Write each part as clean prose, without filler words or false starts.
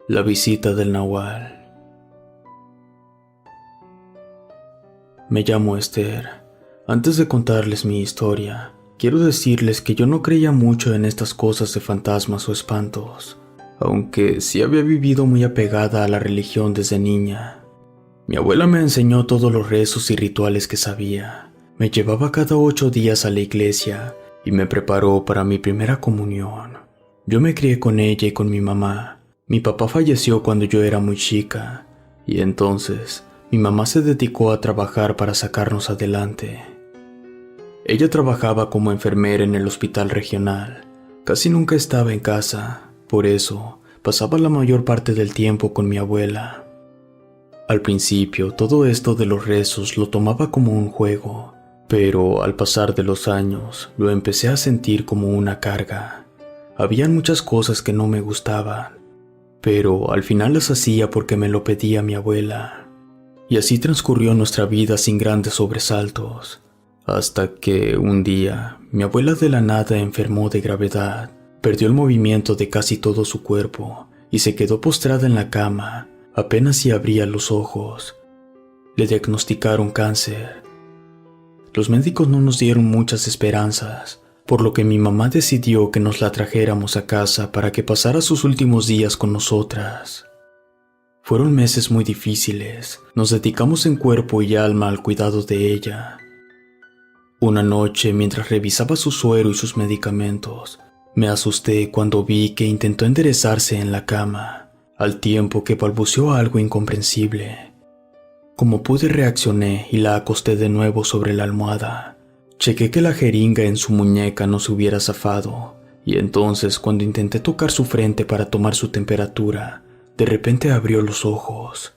La visita del Nahual. Me llamo Esther. Antes de contarles mi historia, quiero decirles que yo no creía mucho en estas cosas de fantasmas o espantos, aunque sí había vivido muy apegada a la religión desde niña. Mi abuela me enseñó todos los rezos y rituales que sabía. Me llevaba cada 8 días a la iglesia y me preparó para mi primera comunión. Yo me crié con ella y con mi mamá. Mi papá falleció cuando yo era muy chica, y entonces mi mamá se dedicó a trabajar para sacarnos adelante. Ella trabajaba como enfermera en el hospital regional. Casi nunca estaba en casa, por eso pasaba la mayor parte del tiempo con mi abuela. Al principio, todo esto de los rezos lo tomaba como un juego, pero al pasar de los años lo empecé a sentir como una carga. Habían muchas cosas que no me gustaban, pero al final las hacía porque me lo pedía mi abuela. Y así transcurrió nuestra vida sin grandes sobresaltos, hasta que un día mi abuela de la nada enfermó de gravedad, perdió el movimiento de casi todo su cuerpo y se quedó postrada en la cama, apenas si abría los ojos. Le diagnosticaron cáncer. Los médicos no nos dieron muchas esperanzas, por lo que mi mamá decidió que nos la trajéramos a casa para que pasara sus últimos días con nosotras. Fueron meses muy difíciles, nos dedicamos en cuerpo y alma al cuidado de ella. Una noche, mientras revisaba su suero y sus medicamentos, me asusté cuando vi que intentó enderezarse en la cama, al tiempo que balbuceó algo incomprensible. Como pude reaccioné y la acosté de nuevo sobre la almohada. Chequé que la jeringa en su muñeca no se hubiera zafado, y entonces cuando intenté tocar su frente para tomar su temperatura, de repente abrió los ojos.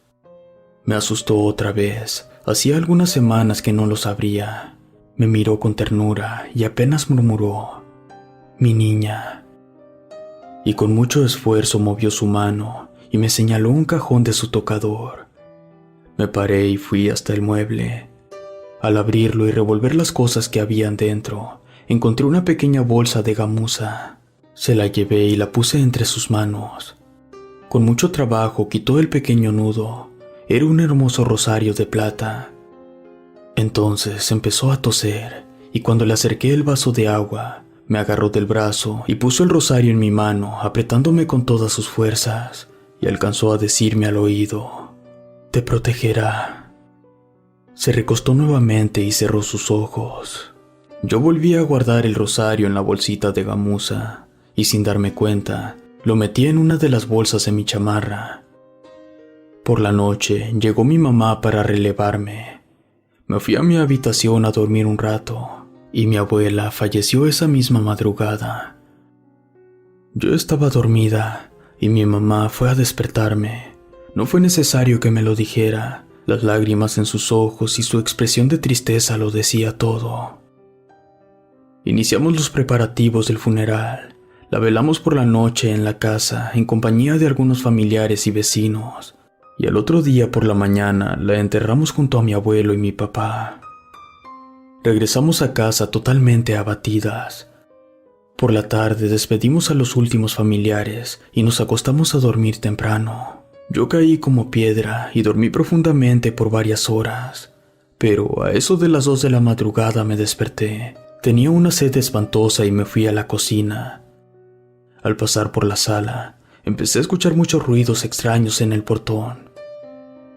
Me asustó otra vez, hacía algunas semanas que no los abría. Me miró con ternura y apenas murmuró, «Mi niña». Y con mucho esfuerzo movió su mano y me señaló un cajón de su tocador. Me paré y fui hasta el mueble. Al abrirlo y revolver las cosas que habían dentro, encontré una pequeña bolsa de gamuza. Se la llevé y la puse entre sus manos. Con mucho trabajo quitó el pequeño nudo. Era un hermoso rosario de plata. Entonces empezó a toser, y cuando le acerqué el vaso de agua, me agarró del brazo y puso el rosario en mi mano, apretándome con todas sus fuerzas, y alcanzó a decirme al oído, «Te protegerá». Se recostó nuevamente y cerró sus ojos. Yo volví a guardar el rosario en la bolsita de gamuza, y sin darme cuenta, lo metí en una de las bolsas de mi chamarra. Por la noche llegó mi mamá para relevarme. Me fui a mi habitación a dormir un rato, y mi abuela falleció esa misma madrugada. Yo estaba dormida, y mi mamá fue a despertarme. No fue necesario que me lo dijera. Las lágrimas en sus ojos y su expresión de tristeza lo decía todo. Iniciamos los preparativos del funeral. La velamos por la noche en la casa en compañía de algunos familiares y vecinos, y al otro día por la mañana la enterramos junto a mi abuelo y mi papá. Regresamos a casa totalmente abatidas. Por la tarde despedimos a los últimos familiares y nos acostamos a dormir temprano. Yo caí como piedra y dormí profundamente por varias horas, pero a eso de las 2 de la madrugada me desperté. Tenía una sed espantosa y me fui a la cocina. Al pasar por la sala, empecé a escuchar muchos ruidos extraños en el portón.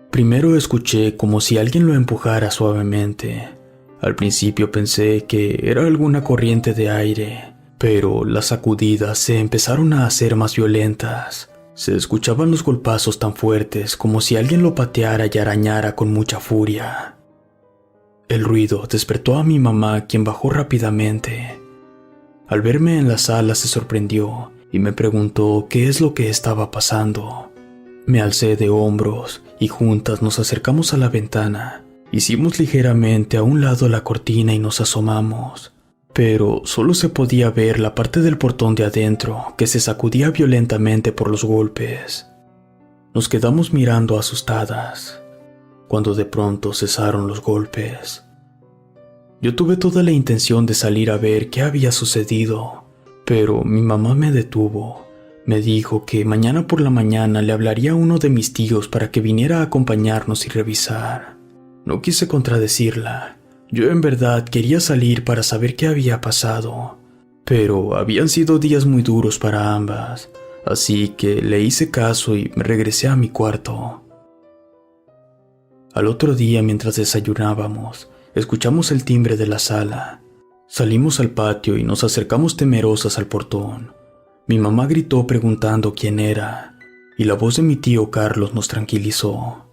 Primero escuché como si alguien lo empujara suavemente. Al principio pensé que era alguna corriente de aire, pero las sacudidas se empezaron a hacer más violentas. Se escuchaban los golpazos tan fuertes como si alguien lo pateara y arañara con mucha furia. El ruido despertó a mi mamá, quien bajó rápidamente. Al verme en la sala se sorprendió y me preguntó qué es lo que estaba pasando. Me alcé de hombros y juntas nos acercamos a la ventana. Hicimos ligeramente a un lado la cortina y nos asomamos, pero solo se podía ver la parte del portón de adentro que se sacudía violentamente por los golpes. Nos quedamos mirando asustadas, cuando de pronto cesaron los golpes. Yo tuve toda la intención de salir a ver qué había sucedido, pero mi mamá me detuvo. Me dijo que mañana por la mañana le hablaría a uno de mis tíos para que viniera a acompañarnos y revisar. No quise contradecirla. Yo en verdad quería salir para saber qué había pasado, pero habían sido días muy duros para ambas, así que le hice caso y me regresé a mi cuarto. Al otro día, mientras desayunábamos, escuchamos el timbre de la sala. Salimos al patio y nos acercamos temerosas al portón. Mi mamá gritó preguntando quién era, y la voz de mi tío Carlos nos tranquilizó.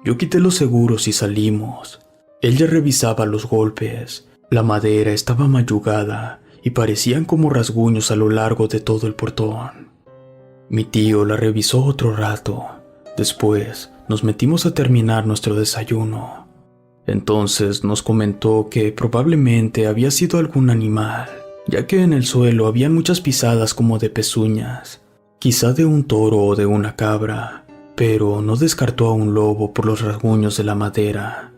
Yo quité los seguros y salimos. Él ya revisaba los golpes. La madera estaba mayugada y parecían como rasguños a lo largo de todo el portón. Mi tío la revisó otro rato. Después nos metimos a terminar nuestro desayuno. Entonces nos comentó que probablemente había sido algún animal, ya que en el suelo había muchas pisadas como de pezuñas, quizá de un toro o de una cabra, pero no descartó a un lobo por los rasguños de la madera.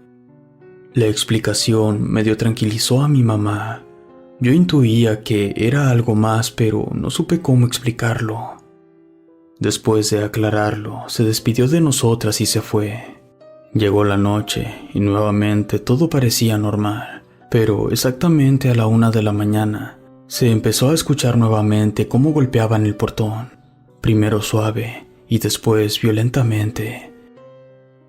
La explicación medio tranquilizó a mi mamá. Yo intuía que era algo más, pero no supe cómo explicarlo. Después de aclararlo, se despidió de nosotras y se fue. Llegó la noche y nuevamente todo parecía normal, pero exactamente a la 1 de la mañana se empezó a escuchar nuevamente cómo golpeaban el portón, primero suave y después violentamente.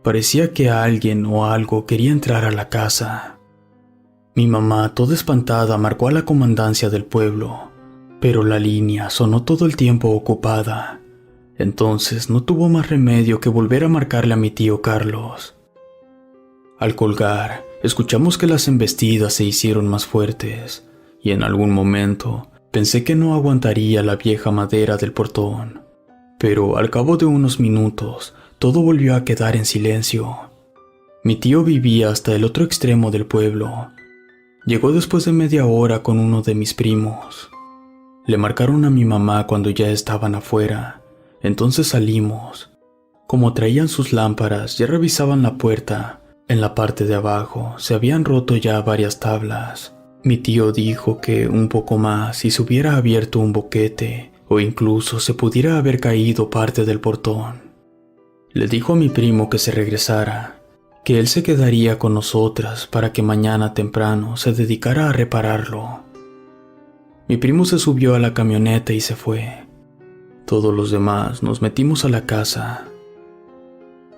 Parecía que alguien o algo quería entrar a la casa. Mi mamá, toda espantada, marcó a la comandancia del pueblo, pero la línea sonó todo el tiempo ocupada. Entonces no tuvo más remedio que volver a marcarle a mi tío Carlos. Al colgar, escuchamos que las embestidas se hicieron más fuertes, y en algún momento pensé que no aguantaría la vieja madera del portón. Pero al cabo de unos minutos, todo volvió a quedar en silencio. Mi tío vivía hasta el otro extremo del pueblo. Llegó después de media hora con uno de mis primos. Le marcaron a mi mamá cuando ya estaban afuera. Entonces salimos. Como traían sus lámparas, ya revisaban la puerta. En la parte de abajo se habían roto ya varias tablas. Mi tío dijo que un poco más y se hubiera abierto un boquete, o incluso se pudiera haber caído parte del portón. Le dijo a mi primo que se regresara, que él se quedaría con nosotras para que mañana temprano se dedicara a repararlo. Mi primo se subió a la camioneta y se fue. Todos los demás nos metimos a la casa.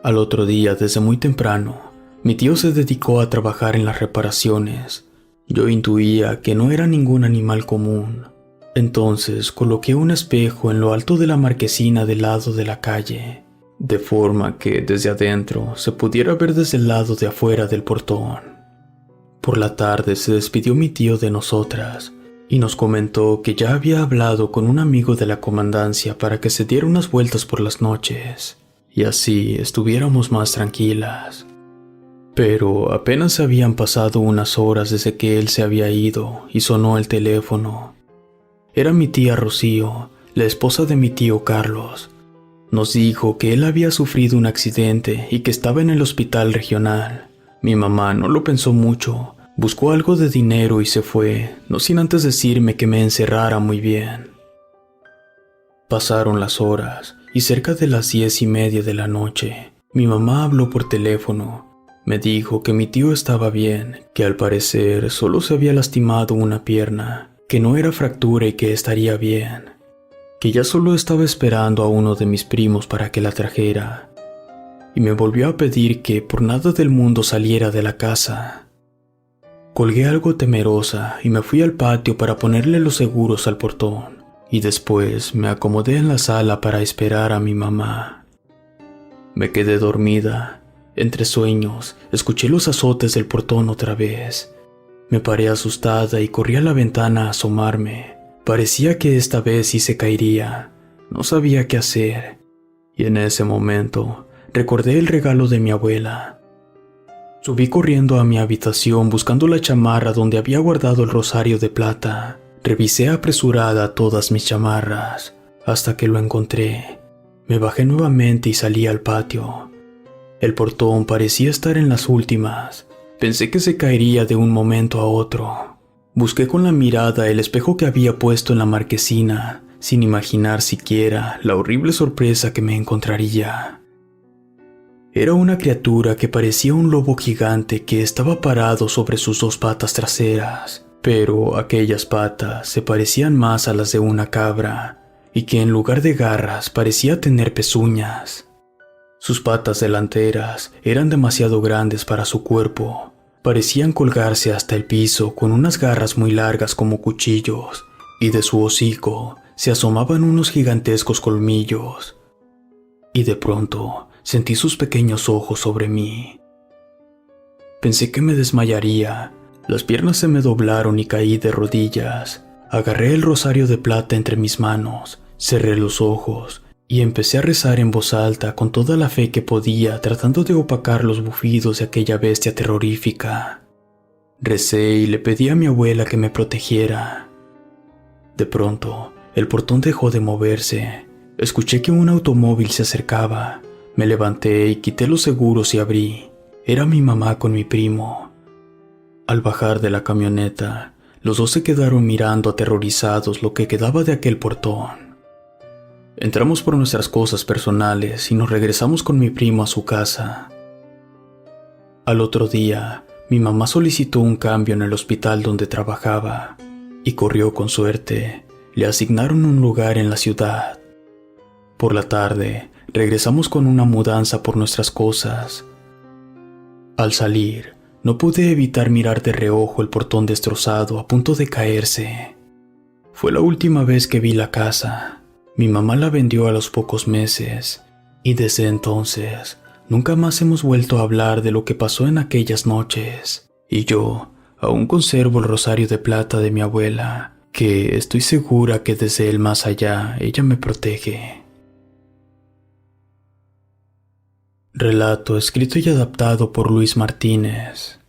Al otro día, desde muy temprano, mi tío se dedicó a trabajar en las reparaciones. Yo intuía que no era ningún animal común. Entonces coloqué un espejo en lo alto de la marquesina del lado de la calle, de forma que desde adentro se pudiera ver desde el lado de afuera del portón. Por la tarde se despidió mi tío de nosotras y nos comentó que ya había hablado con un amigo de la comandancia para que se diera unas vueltas por las noches y así estuviéramos más tranquilas. Pero apenas habían pasado unas horas desde que él se había ido y sonó el teléfono. Era mi tía Rocío, la esposa de mi tío Carlos. Nos dijo que él había sufrido un accidente y que estaba en el hospital regional. Mi mamá no lo pensó mucho, buscó algo de dinero y se fue, no sin antes decirme que me encerrara muy bien. Pasaron las horas y cerca de las 10:30 de la noche, mi mamá habló por teléfono. Me dijo que mi tío estaba bien, que al parecer solo se había lastimado una pierna, que no era fractura y que estaría bien, que ya solo estaba esperando a uno de mis primos para que la trajera, y me volvió a pedir que por nada del mundo saliera de la casa. Colgué algo temerosa y me fui al patio para ponerle los seguros al portón, y después me acomodé en la sala para esperar a mi mamá. Me quedé dormida. Entre sueños, escuché los azotes del portón otra vez. Me paré asustada y corrí a la ventana a asomarme. Parecía que esta vez sí se caería. No sabía qué hacer. Y en ese momento, recordé el regalo de mi abuela. Subí corriendo a mi habitación buscando la chamarra donde había guardado el rosario de plata. Revisé apresurada todas mis chamarras, hasta que lo encontré. Me bajé nuevamente y salí al patio. El portón parecía estar en las últimas. Pensé que se caería de un momento a otro. Busqué con la mirada el espejo que había puesto en la marquesina. sin imaginar siquiera la horrible sorpresa que me encontraría. Era una criatura que parecía un lobo gigante que estaba parado sobre sus dos patas traseras, pero aquellas patas se parecían más a las de una cabra, y que en lugar de garras parecía tener pezuñas. Sus patas delanteras eran demasiado grandes para su cuerpo. Parecían colgarse hasta el piso con unas garras muy largas como cuchillos, y de su hocico se asomaban unos gigantescos colmillos. Y de pronto sentí sus pequeños ojos sobre mí. Pensé que me desmayaría. Las piernas se me doblaron y caí de rodillas. Agarré el rosario de plata entre mis manos, cerré los ojos y empecé a rezar en voz alta con toda la fe que podía, tratando de opacar los bufidos de aquella bestia terrorífica. Recé y le pedí a mi abuela que me protegiera. De pronto, el portón dejó de moverse. Escuché que un automóvil se acercaba. Me levanté y quité los seguros y abrí. Era mi mamá con mi primo. Al bajar de la camioneta, los dos se quedaron mirando aterrorizados lo que quedaba de aquel portón. Entramos por nuestras cosas personales y nos regresamos con mi primo a su casa. Al otro día, mi mamá solicitó un cambio en el hospital donde trabajaba y corrió con suerte. Le asignaron un lugar en la ciudad. Por la tarde, regresamos con una mudanza por nuestras cosas. Al salir, no pude evitar mirar de reojo el portón destrozado a punto de caerse. Fue la última vez que vi la casa. Mi mamá la vendió a los pocos meses, y desde entonces nunca más hemos vuelto a hablar de lo que pasó en aquellas noches. Y yo aún conservo el rosario de plata de mi abuela, que estoy segura que desde el más allá ella me protege. Relato escrito y adaptado por Luis Martínez.